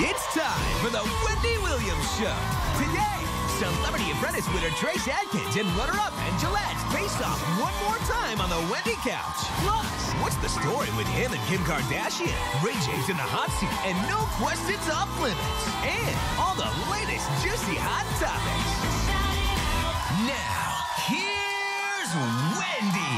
It's time for the Wendy Williams Show. Today, Celebrity Apprentice winner Trace Adkins and runner-up Penn Jillette face off one more time on the Wendy couch. Plus, what's the story with him and Kim Kardashian? Ray J's in the hot seat and no questions off limits. And all the latest juicy hot topics. Now, here's Wendy.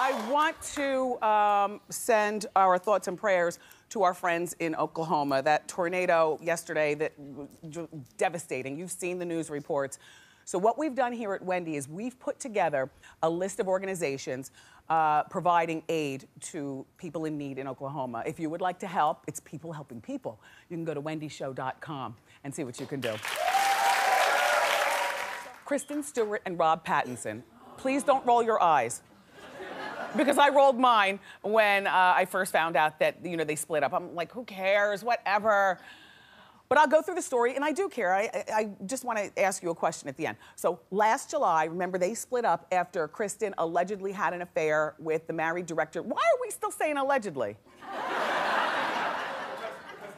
I want to send our thoughts and prayers to our friends in Oklahoma. That tornado yesterday that was devastating. You've seen the news reports. So what we've done here at Wendy is we've put together a list of organizations providing aid to people in need in Oklahoma. If you would like to help, it's people helping people. You can go to wendyshow.com and see what you can do. Kristen Stewart and Rob Pattinson, please don't roll your eyes. Because I rolled mine when I first found out that, they split up. I'm like, who cares, whatever. But I'll go through the story, and I do care. I just want to ask you a question at the end. So last July, remember, they split up after Kristen allegedly had an affair with the married director. Why are we still saying allegedly? Because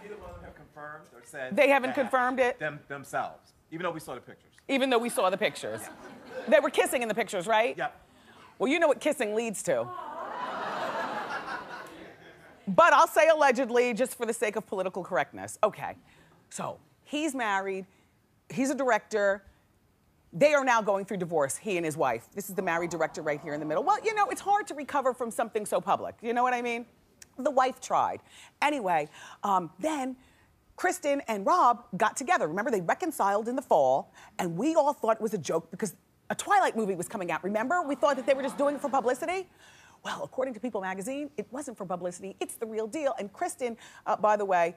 neither one of them have confirmed or said they haven't confirmed it? Themselves, even though we saw the pictures. Even though we saw the pictures. Yeah. They were kissing in the pictures, right? Yep. Well, you know what kissing leads to. But I'll say allegedly, just for the sake of political correctness. Okay, so he's married, he's a director. They are now going through divorce, he and his wife. This is the married director right here in the middle. Well, it's hard to recover from something so public. You know what I mean? The wife tried. Anyway, then Kristen and Rob got together. Remember, they reconciled in the fall, and we all thought it was a joke because a Twilight movie was coming out, remember? We thought that they were just doing it for publicity. Well, according to People magazine, it wasn't for publicity, it's the real deal. And Kristen, by the way,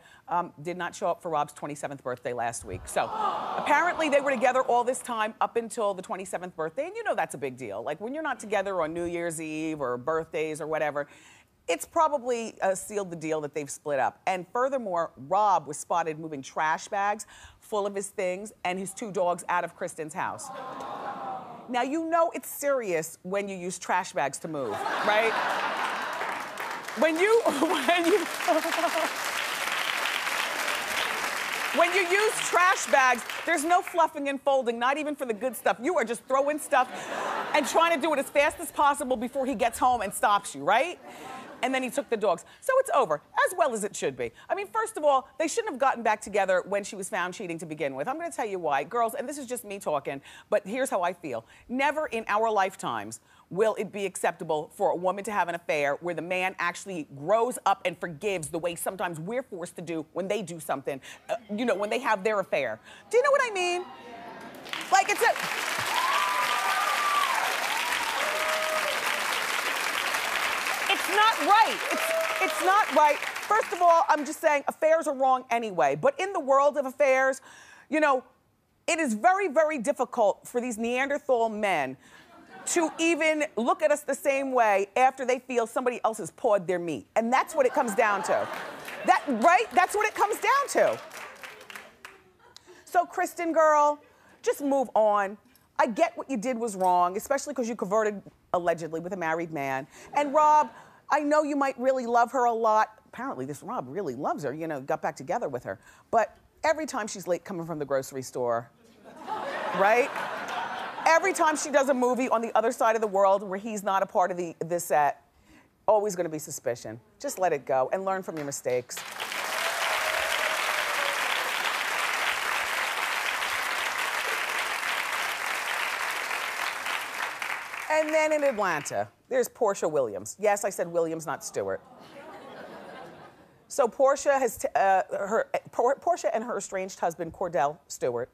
did not show up for Rob's 27th birthday last week. So apparently they were together all this time up until the 27th birthday, and that's a big deal. Like when you're not together on New Year's Eve or birthdays or whatever, it's probably sealed the deal that they've split up. And furthermore, Rob was spotted moving trash bags full of his things and his 2 dogs out of Kristen's house. Now, it's serious when you use trash bags to move, right? When you use trash bags, there's no fluffing and folding, not even for the good stuff. You are just throwing stuff and trying to do it as fast as possible before he gets home and stops you, right? And then he took the dogs. So it's over, as well as it should be. I mean, first of all, they shouldn't have gotten back together when she was found cheating to begin with. I'm gonna tell you why. Girls, and this is just me talking, but here's how I feel. Never in our lifetimes will it be acceptable for a woman to have an affair where the man actually grows up and forgives the way sometimes we're forced to do when they do something, when they have their affair. Do you know what I mean? Like, it's not right. It's not right. First of all, I'm just saying affairs are wrong anyway. But in the world of affairs, it is very, very difficult for these Neanderthal men to even look at us the same way after they feel somebody else has pawed their meat. And that's what it comes down to. Right? That's what it comes down to. So, Kristen, girl, just move on. I get what you did was wrong, especially because you converted, allegedly, with a married man. And Rob, I know you might really love her a lot. Apparently, this Rob really loves her, got back together with her. But every time she's late coming from the grocery store, right? Every time she does a movie on the other side of the world where he's not a part of the set, always gonna be suspicion. Just let it go and learn from your mistakes. And then in Atlanta, there's Porsha Williams. Yes, I said Williams, not Stewart. So Porsha and her estranged husband, Kordell Stewart,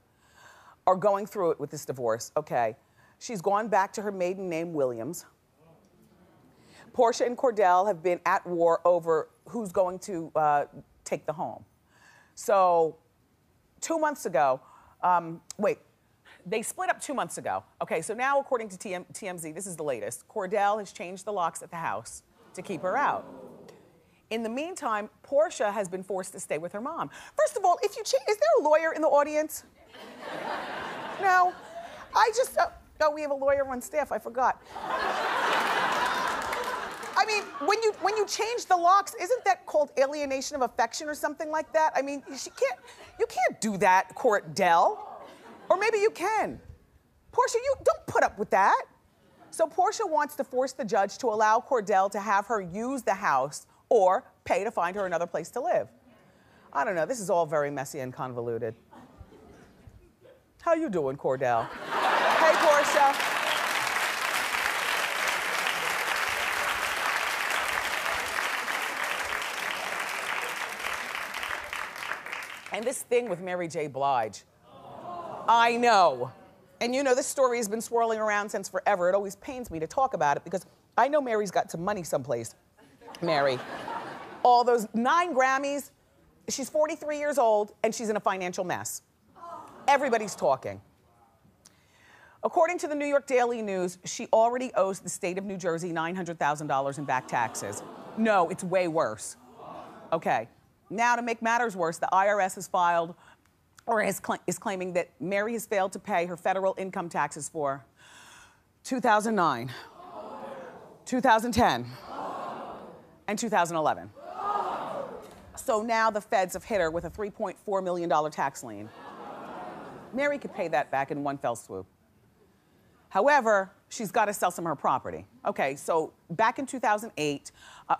are going through it with this divorce, okay? She's gone back to her maiden name, Williams. Porsha and Kordell have been at war over who's going to take the home. So 2 months ago, they split up 2 months ago. Okay, so now according to TMZ, this is the latest, Kordell has changed the locks at the house to keep her out. In the meantime, Porsha has been forced to stay with her mom. First of all, if you is there a lawyer in the audience? No? Oh, we have a lawyer on staff, I forgot. I mean, when you change the locks, isn't that called alienation of affection or something like that? I mean, you can't do that, Kordell. Or maybe you can. Porsha, you don't put up with that. So Porsha wants to force the judge to allow Kordell to have her use the house or pay to find her another place to live. I don't know, this is all very messy and convoluted. How you doing, Kordell? Hey, Porsha. And this thing with Mary J. Blige. I know. And you know, this story has been swirling around since forever. It always pains me to talk about it because I know Mary's got some money someplace. Mary. All those 9 Grammys. She's 43 years old and she's in a financial mess. Everybody's talking. According to the New York Daily News, she already owes the state of New Jersey $900,000 in back taxes. No, it's way worse. Okay. Now, to make matters worse, the IRS has filed or is claiming that Mary has failed to pay her federal income taxes for 2009, 2010, and 2011. So now the feds have hit her with a $3.4 million tax lien. Mary could pay that back in one fell swoop. However, she's got to sell some of her property. Okay, so back in 2008,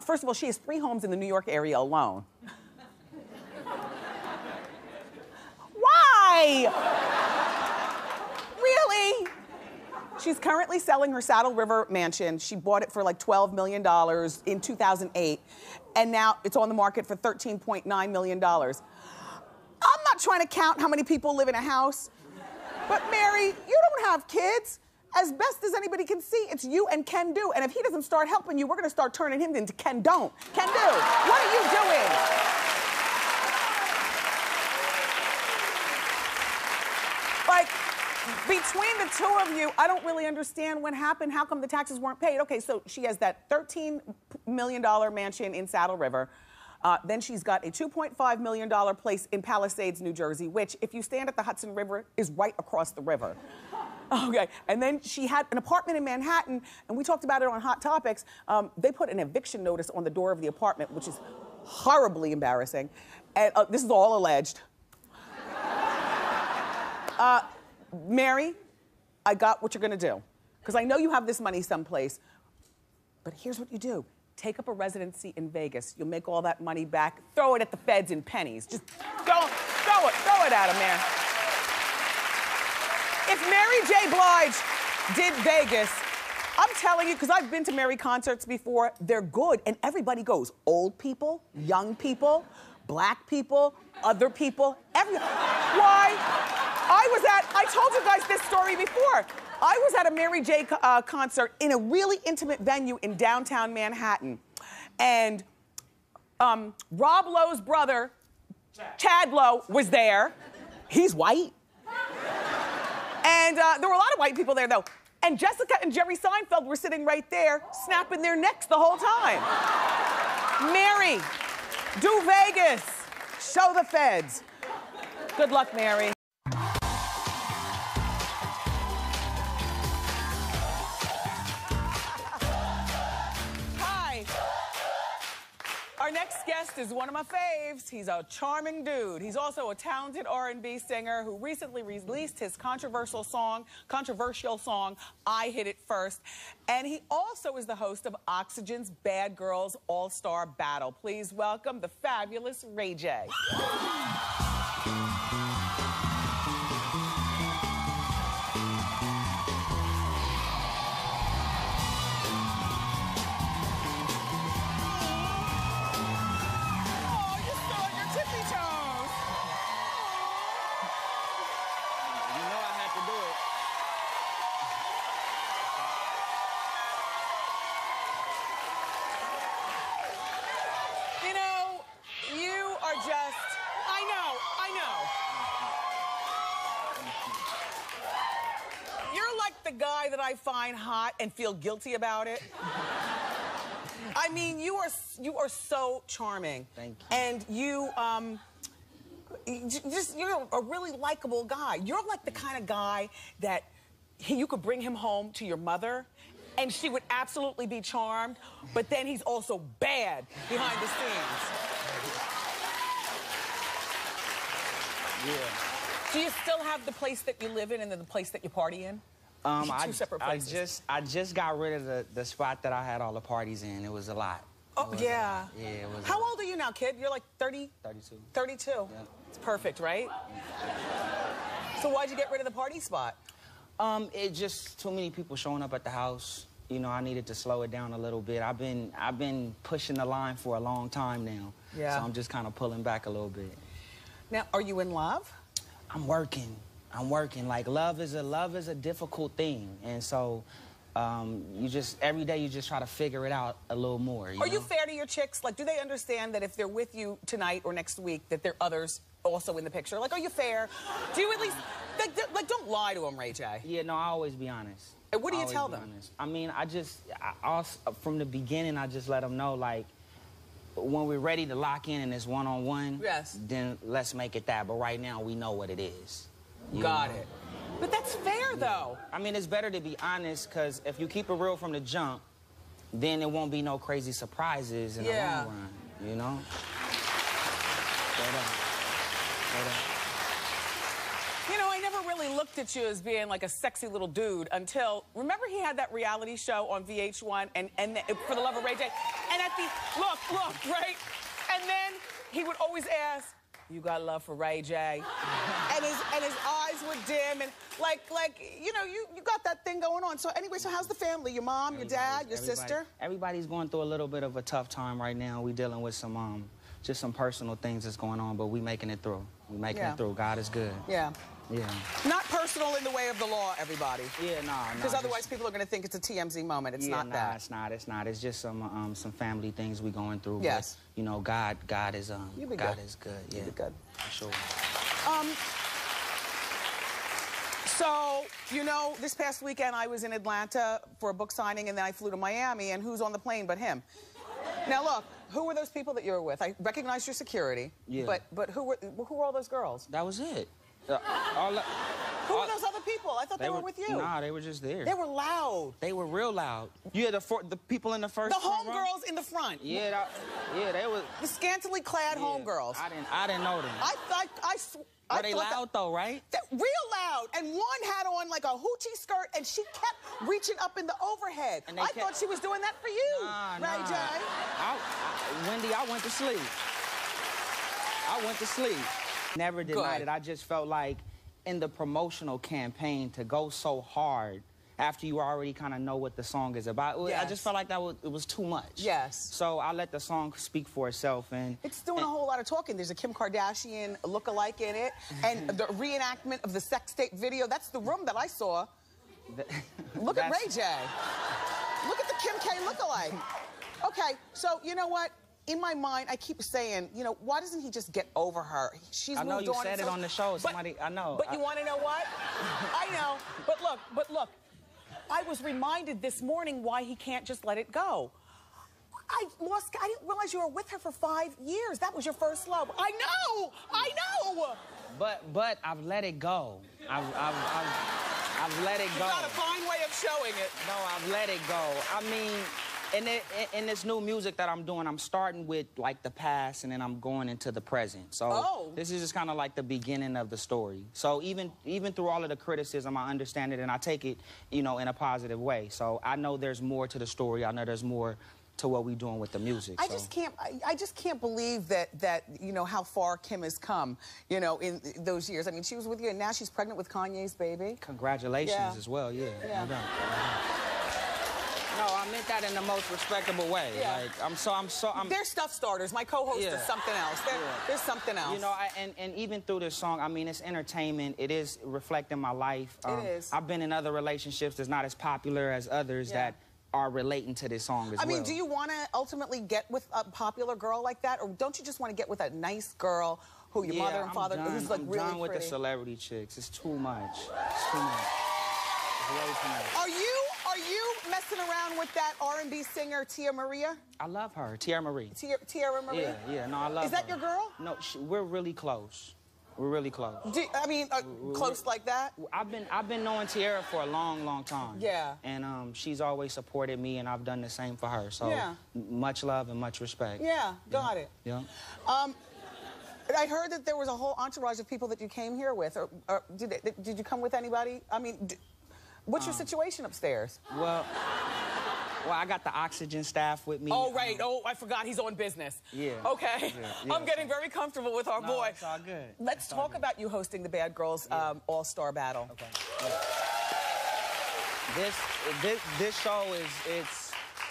first of all, she has 3 homes in the New York area alone. Why? Really? She's currently selling her Saddle River mansion. She bought it for like $12 million in 2008, and now it's on the market for $13.9 million. I'm not trying to count how many people live in a house, but Mary, you don't have kids. As best as anybody can see, it's you and Ken Do, and if he doesn't start helping you, we're gonna start turning him into Ken Don't. Ken Do, what are you doing? Like, between the two of you, I don't really understand what happened. How come the taxes weren't paid? Okay, so she has that $13 million mansion in Saddle River. Then she's got a $2.5 million place in Palisades, New Jersey, which, if you stand at the Hudson River, is right across the river. Okay, and then she had an apartment in Manhattan, and we talked about it on Hot Topics. They put an eviction notice on the door of the apartment, which is horribly embarrassing. And this is all alleged. Mary, I got what you're gonna do. Because I know you have this money someplace. But here's what you do. Take up a residency in Vegas. You'll make all that money back. Throw it at the feds in pennies. Just throw it at them, man. If Mary J. Blige did Vegas, I'm telling you, because I've been to Mary concerts before, they're good, and everybody goes. Old people, young people, black people, other people, Why? I told you guys this story before. I was at a Mary J. Concert in a really intimate venue in downtown Manhattan. And Rob Lowe's brother, Chad Lowe, was there. He's white. And there were a lot of white people there, though. And Jessica and Jerry Seinfeld were sitting right there, snapping their necks the whole time. Mary, do Vegas. Show the feds. Good luck, Mary. Hi. Our next guest is one of my faves. He's a charming dude. He's also a talented R&B singer who recently released his controversial song, I Hit It First. And he also is the host of Oxygen's Bad Girls All-Star Battle. Please welcome the fabulous Ray J. The guy that I find hot and feel guilty about it. I mean, you are so charming. Thank you. And you're a really likable guy. You're like the kind of guy that you could bring him home to your mother, and she would absolutely be charmed, but then he's also bad behind the scenes. Yeah. Do you still have the place that you live in and then the place that you party in? Two separate places. I just got rid of the spot that I had all the parties in. It was a lot. Oh, yeah. Yeah, it was. How old are you now, kid? You're like 30? 32. 32? Yeah. It's perfect, right? So why'd you get rid of the party spot? It just too many people showing up at the house. You know, I needed to slow it down a little bit. I've been pushing the line for a long time now. Yeah. So I'm just kind of pulling back a little bit. Now, are you in love? I'm working. Like, love is a difficult thing, and so every day you just try to figure it out a little more. Are you fair to your chicks? Like, do they understand that if they're with you tonight or next week, that there are others also in the picture? Like, are you fair? Do you at least like don't lie to them, Ray J? Yeah, no, I always be honest. And what do you tell them? Honest. I mean, from the beginning, I just let them know, like, when we're ready to lock in and it's one-on-one, yes, then let's make it that. But right now, we know what it is. Got it. But that's fair, though. I mean, it's better to be honest, because if you keep it real from the jump, then there won't be no crazy surprises in the long run, you know? You know, I never really looked at you as being like a sexy little dude until, remember he had that reality show on VH1 and For the Love of Ray J? And at the, look, right? And then he would always ask, you got love for Ray J? and his eyes would dim and like, you know, you got that thing going on. So anyway, so how's the family? Your mom, your dad, your sister? Everybody's going through a little bit of a tough time right now. We dealing with some, just some personal things that's going on, but we making it through. We making it through. God is good. Yeah. Yeah. Not personal in the way of the law, everybody. Yeah, no. Because otherwise people are going to think it's a TMZ moment. It's not that. It's not. It's not. It's just some family things we going through. Yes. But, you know, God is God is good. Yeah. You'll be good. For sure. So, you know, this past weekend I was in Atlanta for a book signing and then I flew to Miami, and who's on the plane but him? Now look, who were those people that you were with? I recognized your security. Yeah. But who were all those girls? That was it. Who were those other people? I thought they were with you. Nah, they were just there. They were loud. They were real loud. You had the people in the first. The homegirls in the front. Yeah, they were. The scantily clad homegirls. I didn't know them. Were they loud though, right? Real loud. And one had on like a hoochie skirt, and she kept reaching up in the overhead. I thought she was doing that for you, Ray J. Wendy, I went to sleep. Never denied it. I just felt like in the promotional campaign to go so hard after you already kind of know what the song is about. I just felt like it was too much. Yes. So I let the song speak for itself. And it's doing a whole lot of talking. There's a Kim Kardashian look-alike in it, and the reenactment of the sex tape video. That's the room that I saw. Look at Ray J. Look at the Kim K look-alike. Okay, so you know what? In my mind, I keep saying, you know, why doesn't he just get over her? She's moved on. I know you said it on the show. I know. But you want to know what? I know. But look, I was reminded this morning why he can't just let it go. I didn't realize you were with her for 5 years. That was your first love. I know. But I've let it go. I've let it go. You've got a fine way of showing it. No, I've let it go. I mean, in this new music that I'm doing, I'm starting with like the past and then I'm going into the present. So this is just kind of like the beginning of the story. So even through all of the criticism, I understand it and I take it, you know, in a positive way. So I know there's more to the story. I know there's more to what we're doing with the music. I just can't believe that you know how far Kim has come, you know, in those years. I mean, she was with you and now she's pregnant with Kanye's baby. Congratulations as well, yeah. No, I meant that in the most respectable way. Yeah. Like, They're stuff starters. My co-host is something else. There's something else. You know, and even through this song, I mean, it's entertainment. It is reflecting my life. It is. I've been in other relationships that's not as popular as others that are relating to this song as well. I mean, do you want to ultimately get with a popular girl like that? Or don't you just want to get with a nice girl who your mother and father, who's like really pretty? I'm done with the celebrity chicks. It's too much. It's too much. It's way too much. Are you messing around with that R&B singer Tia Maria? I love her, Tia Marie. Tiara Maria? Yeah, no, I love her. Is that your girl? No, we're really close. We're really close. Close like that? I've been knowing Tiara for a long time. Yeah. And she's always supported me, and I've done the same for her. So much love and much respect. Yeah, got it. Yeah. I heard that there was a whole entourage of people that you came here with. Or did you come with anybody? I mean, what's your situation upstairs? Well, I got the oxygen staff with me. Oh, right. Oh, I forgot he's on business. Yeah. Okay. Yeah, I'm getting very comfortable with our boy. It's all good. Let's talk about you hosting the Bad Girls All-Star Battle. Okay. Yeah. This show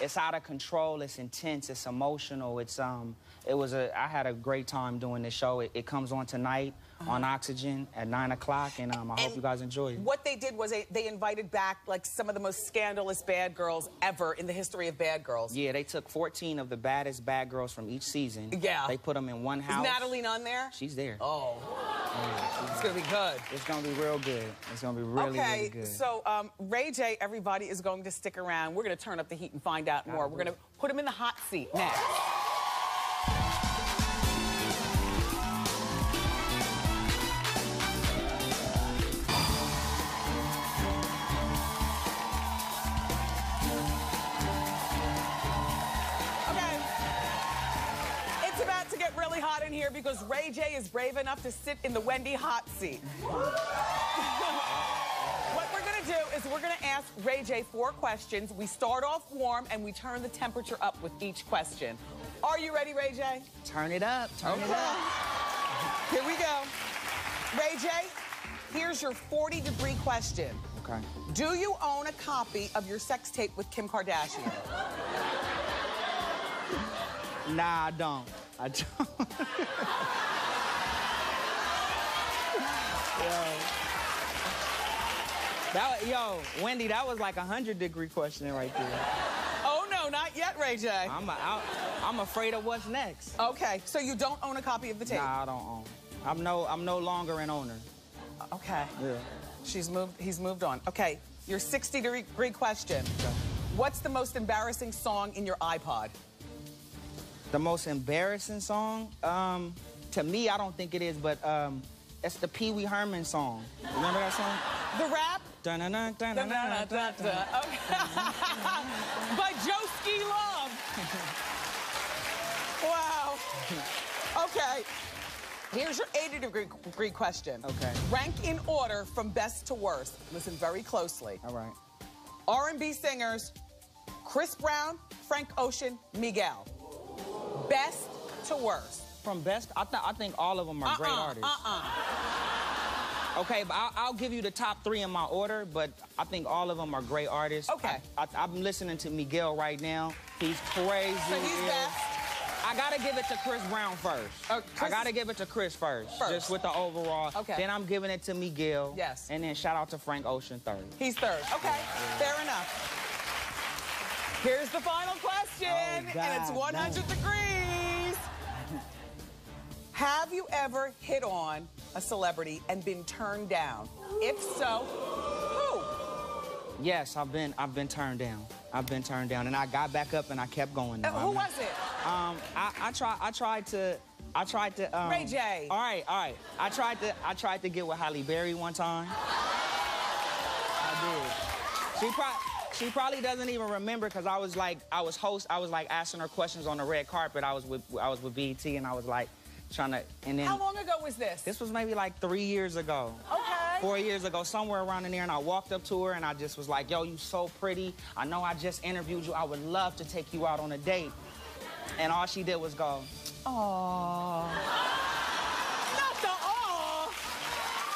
it's out of control. It's intense. It's emotional. I had a great time doing this show. It comes on tonight on Oxygen at 9 o'clock, and I hope you guys enjoy it. What they did was they invited back like some of the most scandalous bad girls ever in the history of Bad Girls. Yeah, they took 14 of the baddest bad girls from each season. Yeah. They put them in one house. Is Natalie on there? She's there. Oh. Yeah, it's gonna be good. It's gonna be real good. It's gonna be really good. Okay, so Ray J, everybody is going to stick around. We're gonna turn up the heat and find out more. We're gonna put him in the hot seat next. Really hot in here because Ray J is brave enough to sit in the Wendys Hot Seat. What we're gonna do is we're gonna ask Ray J 4 questions. We start off warm and we turn the temperature up with each question. Are you ready, Ray J? Turn it up, turn it up. Here we go. Ray J, here's your 40-degree question. Okay. Do you own a copy of your sex tape with Kim Kardashian? Nah, I don't. I don't. Yo, Wendy, that was like a 100-degree question right there. Oh, no, not yet, Ray J. I'm afraid of what's next. Okay, so you don't own a copy of the tape? Nah, I don't own. I'm no longer an owner. Okay. Yeah. He's moved on. Okay, your 60-degree question. Okay. What's the most embarrassing song in your iPod? The most embarrassing song? To me, I don't think it is, but it's the Pee Wee Herman song. Remember that song? The rap? Dun-dun-dun-dun-dun-dun-dun. Okay. By Joe Love. Wow. Okay. Here's your 80-degree question. Okay. Rank in order from best to worst. Listen very closely. All right. R&B singers, Chris Brown, Frank Ocean, Miguel. Best to worst. From best, I think all of them are great artists. Okay, but I'll give you the top 3 in my order, but I think all of them are great artists. Okay. I'm listening to Miguel right now. He's crazy. So he's best. I gotta give it to Chris Brown first. I gotta give it to Chris first. Just with the overall. Okay. Then I'm giving it to Miguel. Yes. And then shout out to Frank Ocean third. He's third. Okay, fair enough. Here's the final question, and it's 100 degrees. Have you ever hit on a celebrity and been turned down? If so, who? Yes, I've been turned down. I've been turned down, and I got back up and I kept going. Who was it? I tried to. Ray J. All right. I tried to get with Halle Berry one time. I did. She probably doesn't even remember because I was asking her questions on the red carpet. I was with BET, and I was like trying to. And then. How long ago was this? This was maybe like 3 years ago. Okay. 4 years ago, somewhere around in there, and I walked up to her and I just was like, "Yo, you so pretty. I know I just interviewed you. I would love to take you out on a date." And all she did was go, "Aww." Not the aw.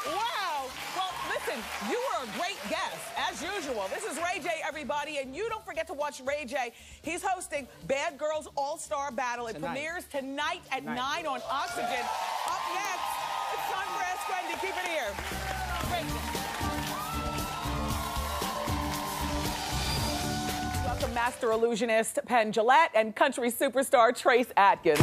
Wow. Well, listen, you were a great guest, as usual. This is Ray J, everybody, and you don't forget to watch Ray J. He's hosting Bad Girls All-Star Battle. It premieres tonight at 9 on Oxygen. Up next, it's time for Ask Wendy. Keep it here. Ray J. Welcome, master illusionist Penn Jillette and country superstar Trace Adkins.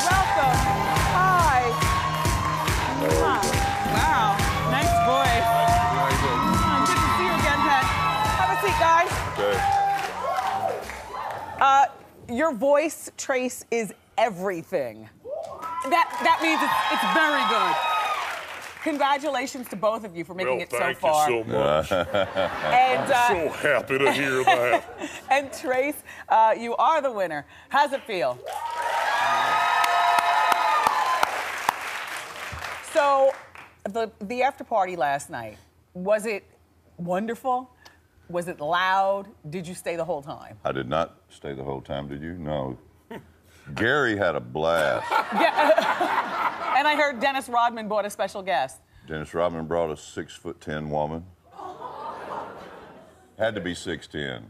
Welcome. Your voice, Trace, is everything. That means it's very good. Congratulations to both of you for making it so far. Thank you so much. And, I'm so happy to hear that. And Trace, you are the winner. How's it feel? So, the after party last night, was it wonderful? Was it loud? Did you stay the whole time? I did not stay the whole time, did you? No. Gary had a blast. Yeah. And I heard Dennis Rodman brought a special guest. Dennis Rodman brought a 6'10" woman. Had to be 6'10".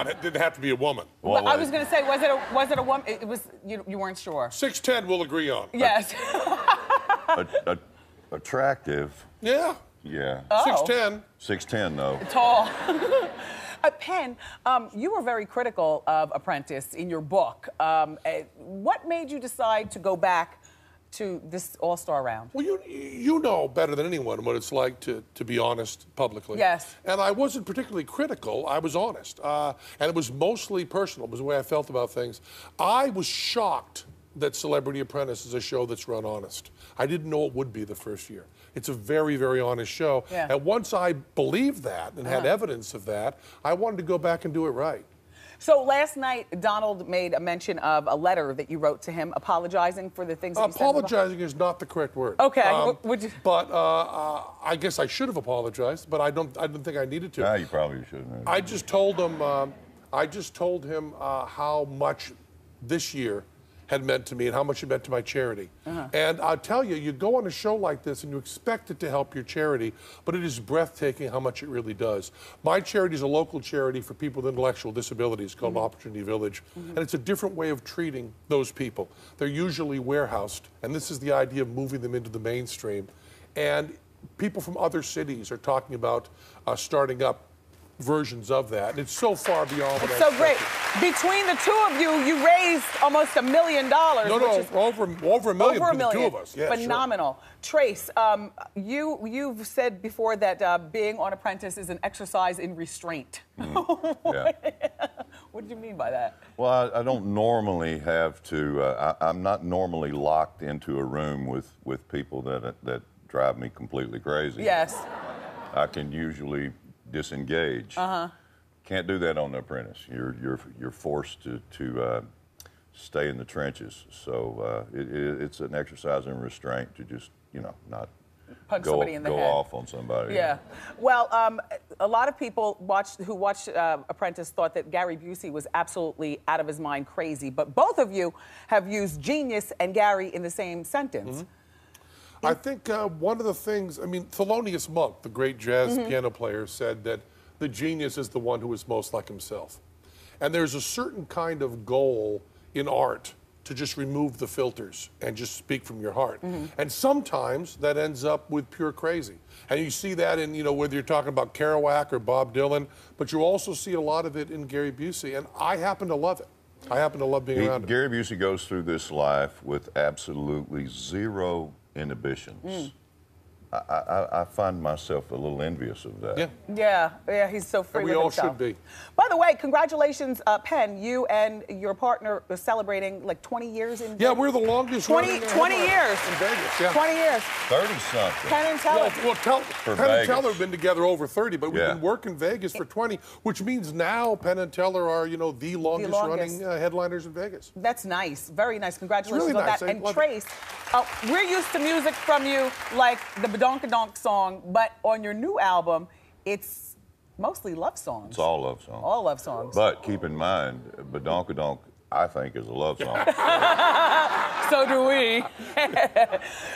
It didn't have to be a woman. Well, I was going to say, was it a woman? It was, you weren't sure. 6'10" we'll agree on. Yes. Attractive. Yeah. Yeah. Oh. 6'10". 6'10", though. Tall. Penn, you were very critical of Apprentice in your book. What made you decide to go back to this all-star round? Well, you know better than anyone what it's like to be honest publicly. Yes. And I wasn't particularly critical. I was honest. And it was mostly personal. It was the way I felt about things. I was shocked that Celebrity Apprentice is a show that's run honest. I didn't know it would be the first year. It's a very, very honest show. Yeah. And once I believed that and had evidence of that, I wanted to go back and do it right. So last night, Donald made a mention of a letter that you wrote to him apologizing for the things that you said. Apologizing is not the correct word. Okay. Would you... But I guess I should have apologized, but I didn't think I needed to. No, you probably shouldn't have. I just told him how much this year had meant to me and how much it meant to my charity. And I'll tell you, you go on a show like this and you expect it to help your charity, but it is breathtaking how much it really does. My charity is a local charity for people with intellectual disabilities called Opportunity Village, and it's a different way of treating those people. They're usually warehoused, and this is the idea of moving them into the mainstream. And people from other cities are talking about starting up versions of that. And it's so far beyond what I so great. expected. Between the two of you raised almost $1 million. Over $1 million between the two of us. Yeah, phenomenal. Sure. Trace, you've said before that being on Apprentice is an exercise in restraint. Yeah. What do you mean by that? Well, I don't normally have to. I'm not normally locked into a room with people that drive me completely crazy. Yes. I can usually disengage. Can't do that on The Apprentice. You're forced to stay in the trenches. So it's an exercise in restraint to just not punch somebody in the head. Go off on somebody. Yeah. Well, a lot of people who watched Apprentice thought that Gary Busey was absolutely out of his mind crazy. But both of you have used genius and Gary in the same sentence. I think one of the things, Thelonious Monk, the great jazz piano player, said that the genius is the one who is most like himself. And there's a certain kind of goal in art to just remove the filters and just speak from your heart. And sometimes that ends up with pure crazy. And you see that in, whether you're talking about Kerouac or Bob Dylan, but you also see a lot of it in Gary Busey, and I happen to love it. I happen to love being around him. Gary Busey goes through this life with absolutely zero inhibitions. I find myself a little envious of that. Yeah, he's so free with himself. We all should be. By the way, congratulations, Penn. You and your partner are celebrating like 20 years in Vegas. Yeah, we're the longest 20 years. in Vegas. Yeah. 20 years. 30-something. Penn and Teller. Penn and Teller have been together over 30, but we've been working Vegas for 20, which means now Penn and Teller are, the longest running headliners in Vegas. That's nice. Very nice. Congratulations really on nice. that. And Trace, we're used to music from you like the Badonkadonk song, but on your new album, it's mostly love songs. It's all love songs. All love songs. But keep in mind, Badonkadonk, I think, is a love song. So do we.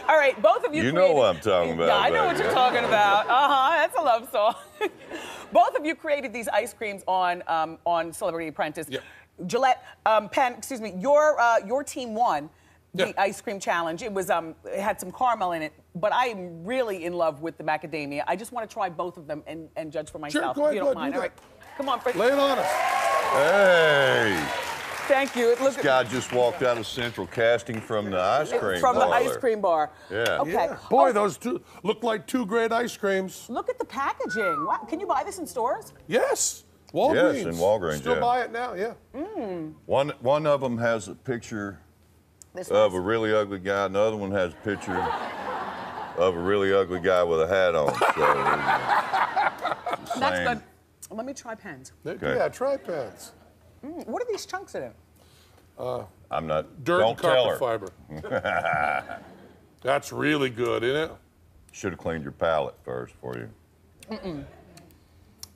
All right, both of you. You know what I'm talking about. Yeah, I know what you're talking about. That's a love song. Both of you created these ice creams on Celebrity Apprentice. Yeah. Gillette, Penn, excuse me. Your team won the ice cream challenge. It was it had some caramel in it, but I am really in love with the macadamia. I just want to try both of them and judge for myself. Sure, go ahead, if you don't mind. All right, come on, lay it on us. Hey. Thank you. This guy just walked out of Central casting from the ice cream From bar. the ice cream bar. Yeah. Okay. Yeah. Boy, those two look like two great ice creams. Look at the packaging. Wow. Can you buy this in stores? Yes. Walgreens. Yes, in Walgreens, Still yeah. buy it now, yeah. One of them has a picture of a really ugly guy, and the other one has a picture of a really ugly guy with a hat on. So, That's good. Let me try pens. Okay. Yeah, try pens. What are these chunks in it? I'm not. Dirt don't and tell carpet her. fiber. That's really good, isn't it? Should have cleaned your palate first for you.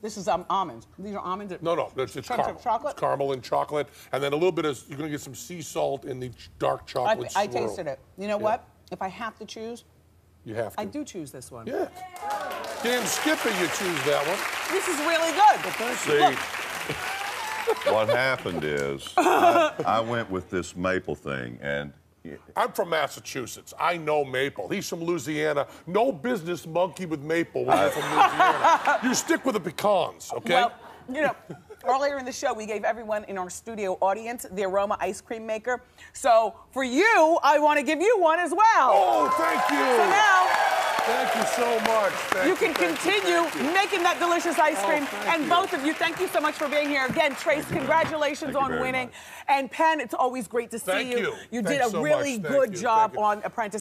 This is almonds. These are almonds. No, it's Chunks caramel. of chocolate? It's caramel and chocolate, and then a little bit of, you're gonna get some sea salt in the dark chocolate I swirl. tasted it. You know what? If I have to choose, You have to. I do choose this one. Yeah. Damn Skipper, you choose that one. This is really good. See, what happened is I went with this maple thing, and I'm from Massachusetts. I know maple. He's from Louisiana. No business monkey with maple when you're from Louisiana. You stick with the pecans, okay? Well, you know, earlier in the show, we gave everyone in our studio audience the Aroma ice cream maker. So for you, I want to give you one as well. Oh, thank you. So now, thank you so much. you can continue making that delicious ice cream. And both of you, thank you so much for being here. Again, Trace, congratulations on winning. And Penn, it's always great to see you. Thank you. You did Thanks a so really much. good Thank you. job Thank you. on Apprentice.